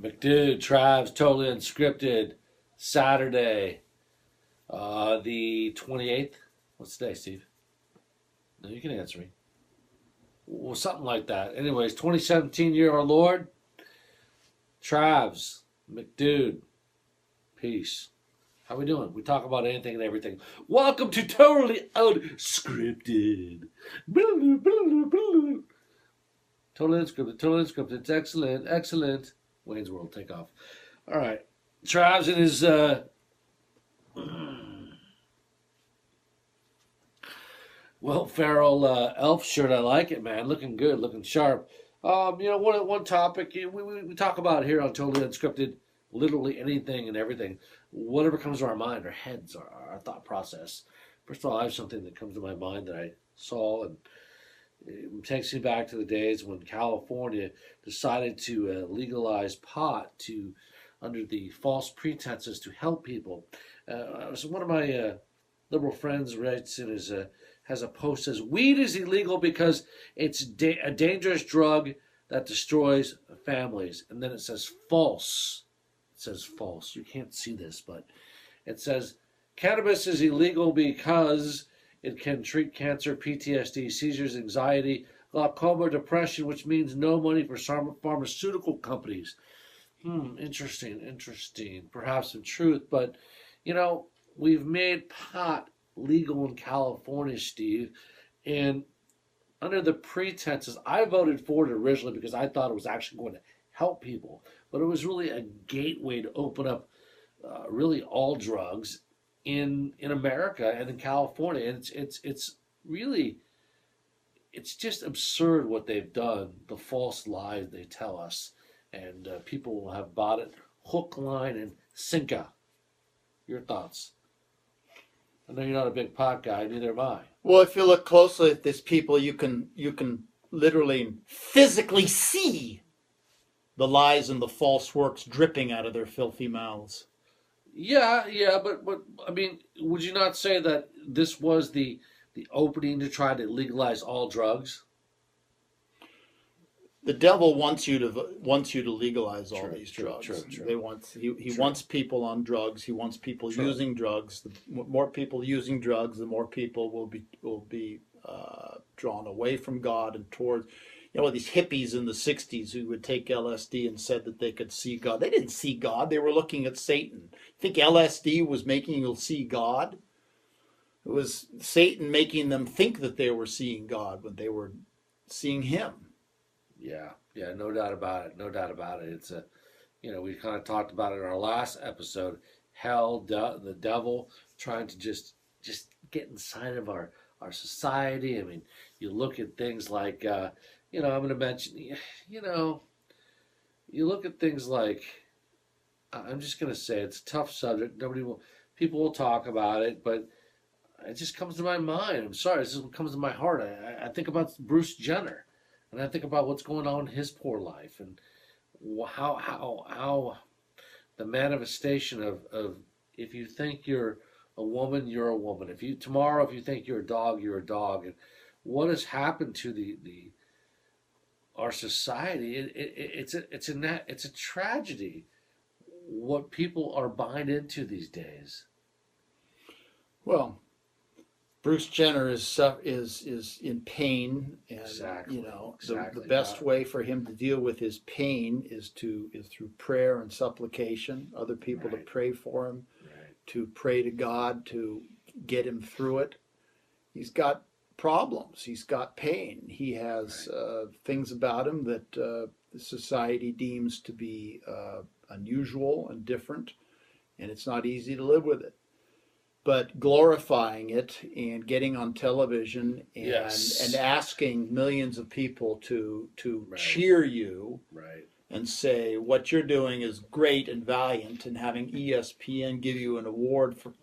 McDude, Travers, totally unscripted. Saturday, the 28th. What's today, Steve? No, you can answer me. Well, something like that. Anyways, 2017 year our Lord. Travers, McDude, peace. How we doing? We talk about anything and everything. Welcome to Totally Unscripted. Totally unscripted, totally unscripted. It's excellent, excellent. Wayne's World, take off. All right. Travers in his Will Ferrell elf shirt. I like it, man. Looking good, looking sharp. One topic we talk about here on Totally Unscripted, literally anything and everything. Whatever comes to our mind, our heads, our thought process. First of all, I have something that comes to my mind that I saw, and it takes me back to the days when California decided to legalize pot under the false pretenses to help people. So one of my liberal friends writes in his has a post says weed is illegal because it's a dangerous drug that destroys families, and then it says false. It says false. You can't see this, but it says cannabis is illegal because it can treat cancer, PTSD, seizures, anxiety, glaucoma, depression, which means no money for pharmaceutical companies. Interesting. Perhaps some truth, but we've made pot legal in California, Steve, and under the pretenses, I voted for it originally because I thought it was actually going to help people, but it was really a gateway to open up really all drugs in America and in California, and it's really just absurd what they've done, the false lies they tell us, and people have bought it hook, line, and sinker. Your thoughts? I know you're not a big pot guy, neither am I. Well, if you look closely at these people, you can literally physically see the lies and the false works dripping out of their filthy mouths. Yeah, but I mean, would you not say that this was the opening to try to legalize all drugs? The devil wants you to legalize all these drugs. True. He wants people on drugs. He wants people using drugs. The more people using drugs, the more people will be drawn away from God and towards. These hippies in the 60s who would take LSD and said that they could see God. They didn't see God. They were looking at Satan. You think LSD was making you see God? It was Satan making them think that they were seeing God when they were seeing him. Yeah, no doubt about it. It's we kind of talked about it in our last episode. Hell, the devil trying to just get inside of our society. I mean, you look at things like, I'm going to mention, you look at things like, I'm just going to say it's a tough subject. People will talk about it, but it just comes to my mind. I'm sorry, this is what comes to my heart. I think about Bruce Jenner. And I think about what's going on in his poor life and how the manifestation of if you think you're a woman, you're a woman. If you think you're a dog, you're a dog. And what has happened to our society? It's a tragedy. What people are buying into these days. Well, Bruce Jenner is in pain, and exactly. The best way for him to deal with his pain is through prayer and supplication. Other people to pray for him, to pray to God to get him through it. He's got problems. He's got pain. He has things about him that the society deems to be unusual and different, and it's not easy to live with it. But glorifying it and getting on television and asking millions of people to cheer you and say what you're doing is great and valiant, and having ESPN give you an award for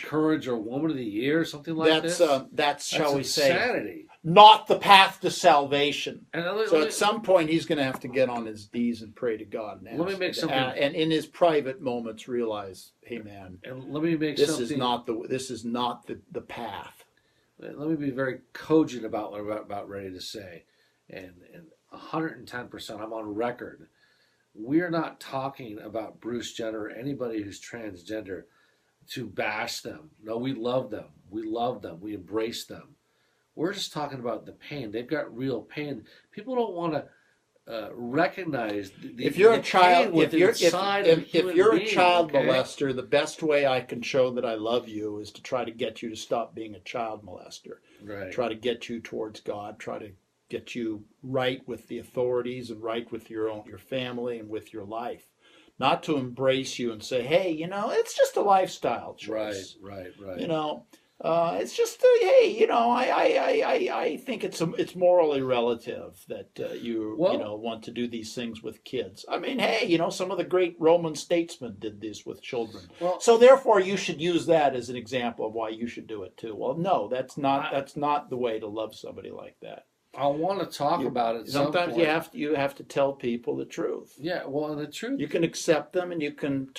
courage or Woman of the Year, something like this. That's shall we insanity. Say, not the path to salvation. So at some point he's going to have to get on his knees and pray to God and ask, let me make something, and in his private moments realize, hey man, and let me make this something, is not the path. Let me be very cogent about what I'm about ready to say, and 110%. I'm on record we're not talking about Bruce Jenner or anybody who's transgender to bash them. No, we love them. We love them. We embrace them. We're just talking about the pain. They've got real pain. People don't want to recognize if you're the a child, pain if you're inside of a if human you're a being, child okay? molester, the best way I can show that I love you is to try to get you to stop being a child molester. Right. Try to get you towards God. Try to get you right with the authorities and right with your family and with your life. Not to embrace you and say, hey, it's just a lifestyle choice. Right. It's just, hey, I think it's morally relative that you want to do these things with kids. I mean, hey, some of the great Roman statesmen did this with children. Well, so therefore, you should use that as an example of why you should do it too. Well, no, that's not the way to love somebody like that. I want to talk about it. Sometimes you have to tell people the truth. Yeah, well, the truth. You can accept them, and you can.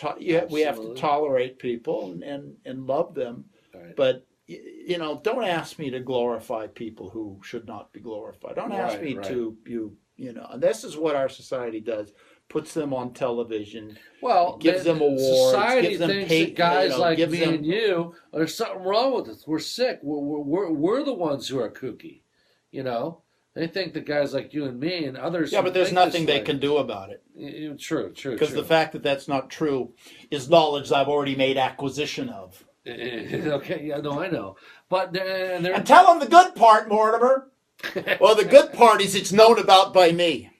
We have to tolerate people and love them. Right. But don't ask me to glorify people who should not be glorified. Don't ask me to And this is what our society does: puts them on television. Well, gives them awards. Society gives them thinks that guys like me and you, there's something wrong with us. We're sick. We're the ones who are kooky. They think that guys like you and me and others. Yeah, but there's nothing they can do about it. True. Because the fact that that's not true is knowledge I've already made acquisition of. Okay, yeah, no, I know. But and tell them the good part, Mortimer. Well, the good part is it's known about by me.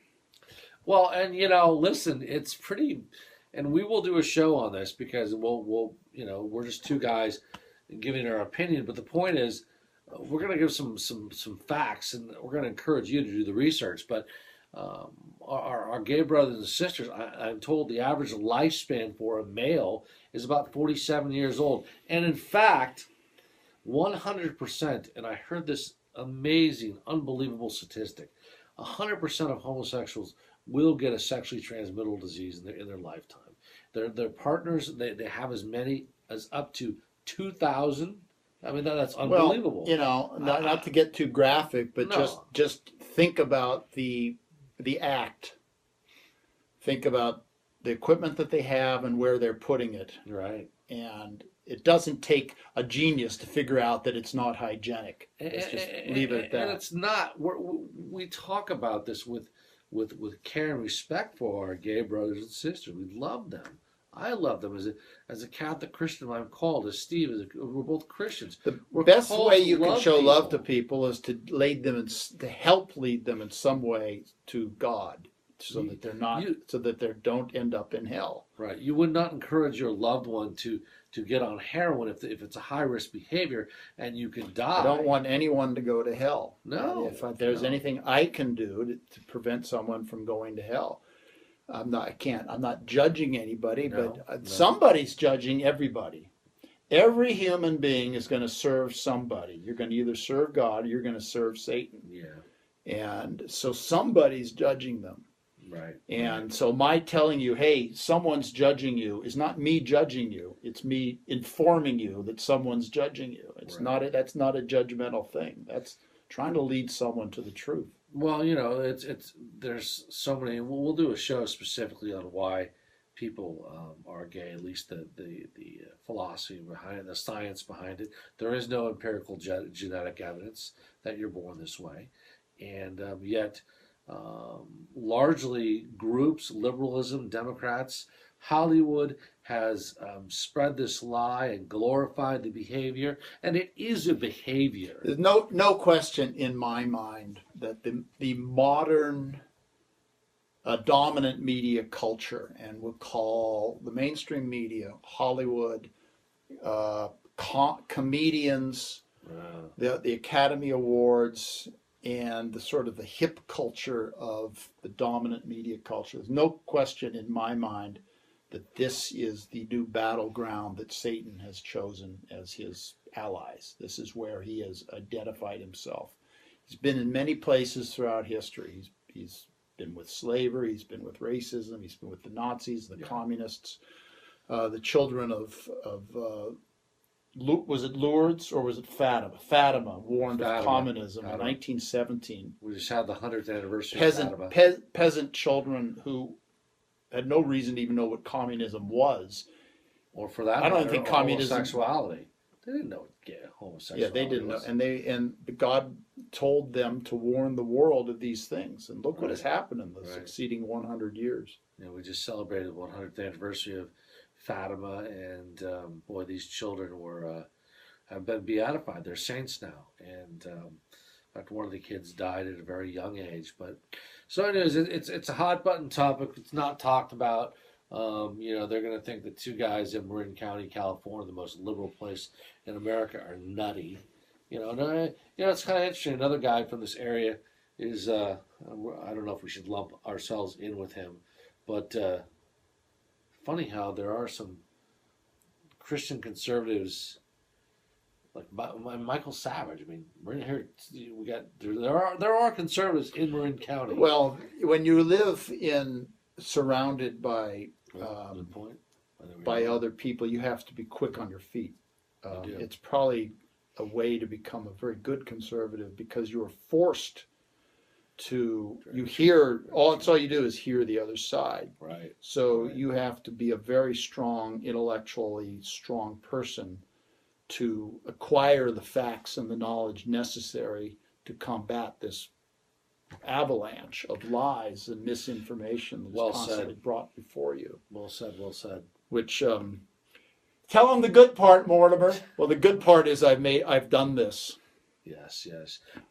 Well, and listen, it's pretty, and we will do a show on this because we'll we're just two guys giving our opinion. But the point is, we're going to give some facts, and we're going to encourage you to do the research. But our gay brothers and sisters, I'm told the average lifespan for a male is about 47 years old. And in fact, 100%, and I heard this amazing, unbelievable statistic, 100% of homosexuals will get a sexually transmittable disease in their lifetime. Their partners, they have as many as up to 2,000. I mean, that's unbelievable. Well, not to get too graphic, but No. just think about the act. Think about the equipment that they have and where they're putting it. Right. And it doesn't take a genius to figure out that it's not hygienic. Let's just leave it at that. And it's not. We talk about this with care and respect for our gay brothers and sisters. We love them. I love them as a Catholic Christian. I'm called as Steve. We're both Christians. The best way you can show love to people is to help lead them in some way to God, so that they don't end up in hell. Right. You would not encourage your loved one to get on heroin if it's a high risk behavior and you can die. I don't want anyone to go to hell. No. If there's anything I can do to prevent someone from going to hell. I'm not judging anybody, but somebody's judging everybody. Every human being is going to serve somebody. You're going to either serve God or you're going to serve Satan. Yeah. And so somebody's judging them. Right. And so my telling you, hey, someone's judging you is not me judging you. It's me informing you that someone's judging you. That's not a judgmental thing. That's trying to lead someone to the truth. Well, there's so many. We'll do a show specifically on why people are gay. At least the philosophy behind it, the science behind it. There is no empirical genetic evidence that you're born this way, and yet largely groups, liberalism, Democrats, Hollywood has spread this lie and glorified the behavior, and it is a behavior. There's no question in my mind that the modern dominant media culture, and we'll call the mainstream media, Hollywood, comedians, the Academy Awards, and the sort of the hip culture of the dominant media culture. There's no question in my mind that this is the new battleground that Satan has chosen as his allies. This is where he has identified himself. He's been in many places throughout history. He's been with slavery, he's been with racism, he's been with the Nazis, the communists, the children of was it Lourdes or was it Fatima? Fatima warned of communism in 1917. We just had the 100th anniversary of Fatima. Peasant children who had no reason to even know what communism was. Or for that I don't matter, think communism. homosexuality. They didn't know what homosexuality Yeah, they didn't know, was. and God told them to warn the world of these things, and look what has happened in the succeeding 100 years. We just celebrated the 100th anniversary of Fatima, and boy, these children have been beatified. They're saints now, and in fact, one of the kids died at a very young age. But so, anyways, it's a hot button topic. It's not talked about. They're going to think that two guys in Marin County, California, the most liberal place in America, are nutty. It's kind of interesting. Another guy from this area is, I don't know if we should lump ourselves in with him, but funny how there are some Christian conservatives like Michael Savage. I mean, right here we got there are conservatives in Marin County. Well, when you live surrounded by good point. by other people, you have to be quick on your feet. It's probably a way to become a very good conservative because you are forced to. You hear all you do is hear the other side. Right. So you have to be a very strong, intellectually strong person to acquire the facts and the knowledge necessary to combat this avalanche of lies and misinformation that's constantly brought before you. Well said, well said. Which tell them the good part, Mortimer. Well, the good part is I've done this. Yes.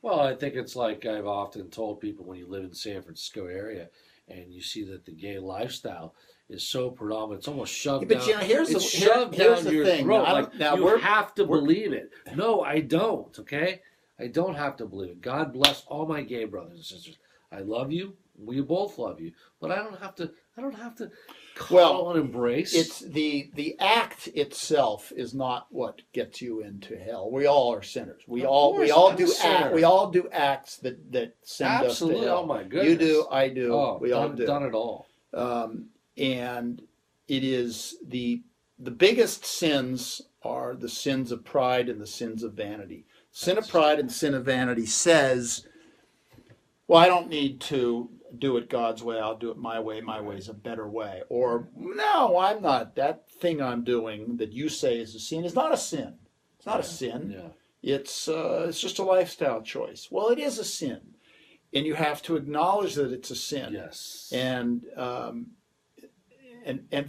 Well, I think it's like I've often told people when you live in the San Francisco area and you see that the gay lifestyle is so predominant, it's almost shoved down. But here's the thing. Throat. You have to believe it. No, I don't. Okay, I don't have to believe it. God bless all my gay brothers and sisters. I love you. We both love you. But I don't have to call and embrace. It's the act itself is not what gets you into hell. We all are sinners. We all do acts that send us to hell. Oh my goodness. You do, I do. Oh, we all do. Done it all. And it is the biggest sins are the sins of pride and the sins of vanity. Sin of pride and sin of vanity says, well, I don't need to do it God's way. I'll do it my way. My way is a better way. Or, no, I'm not. That thing I'm doing that you say is a sin is not a sin. It's not a sin. Yeah. It's just a lifestyle choice. Well, it is a sin. And you have to acknowledge that it's a sin. Yes. And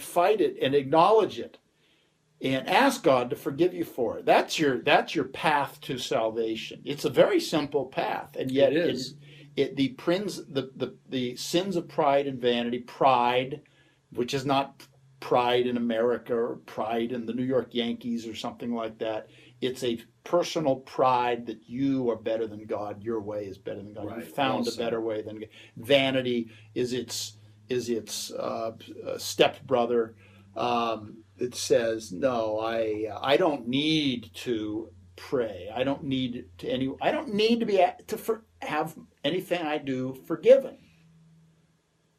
fight it and acknowledge it. And ask God to forgive you for it. That's your path to salvation. It's a very simple path, and yet it is. The sins of pride and vanity, pride, which is not pride in America or pride in the New York Yankees or something like that. It's a personal pride that you are better than God. Your way is better than God. Right. You found a better way than God. Vanity is its stepbrother. It says, no, I don't need to pray. I don't need to have anything I do forgiven.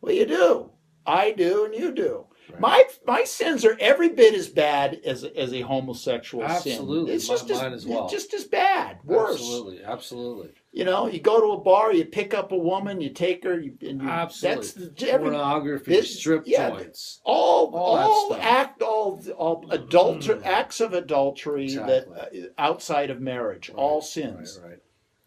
Well, you do. I do, and you do. Right. My sins are every bit as bad as a homosexual sin. Absolutely, it's just mine as well. Just as bad, worse. Absolutely. You go to a bar, you pick up a woman, you take her, absolutely. That's pornography, strip joints, all acts of adultery that outside of marriage, all sins. Right.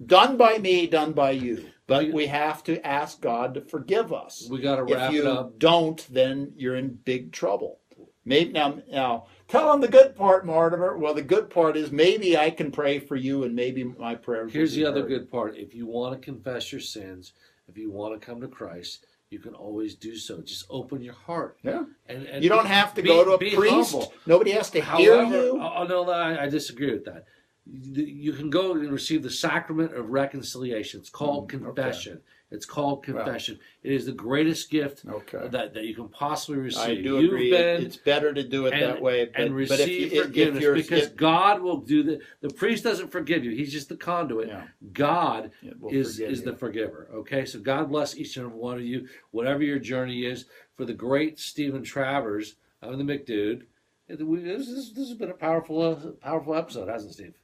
Done by me, done by you. But we have to ask God to forgive us. We got to wrap it up. If you don't, then you're in big trouble. Maybe now tell them the good part, Mortimer. Well, the good part is maybe I can pray for you, and maybe my prayers. Here's the other good part: if you want to confess your sins, if you want to come to Christ, you can always do so. Just open your heart. Yeah, and you don't have to go to a priest. Humble. Nobody has to hear you. Oh no, I disagree with that. You can go and receive the sacrament of reconciliation. It's called confession. Okay. It's called confession. It is the greatest gift that you can possibly receive. I do agree. It's better to do it that way. And receive forgiveness because God will do the priest doesn't forgive you. He's just the conduit. Yeah. God is the forgiver. Okay? So God bless each and every one of you, whatever your journey is. For the great Stephen Travers, I'm the McDude. This has been a powerful episode, hasn't it, Steve?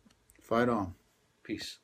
Fight on. Peace.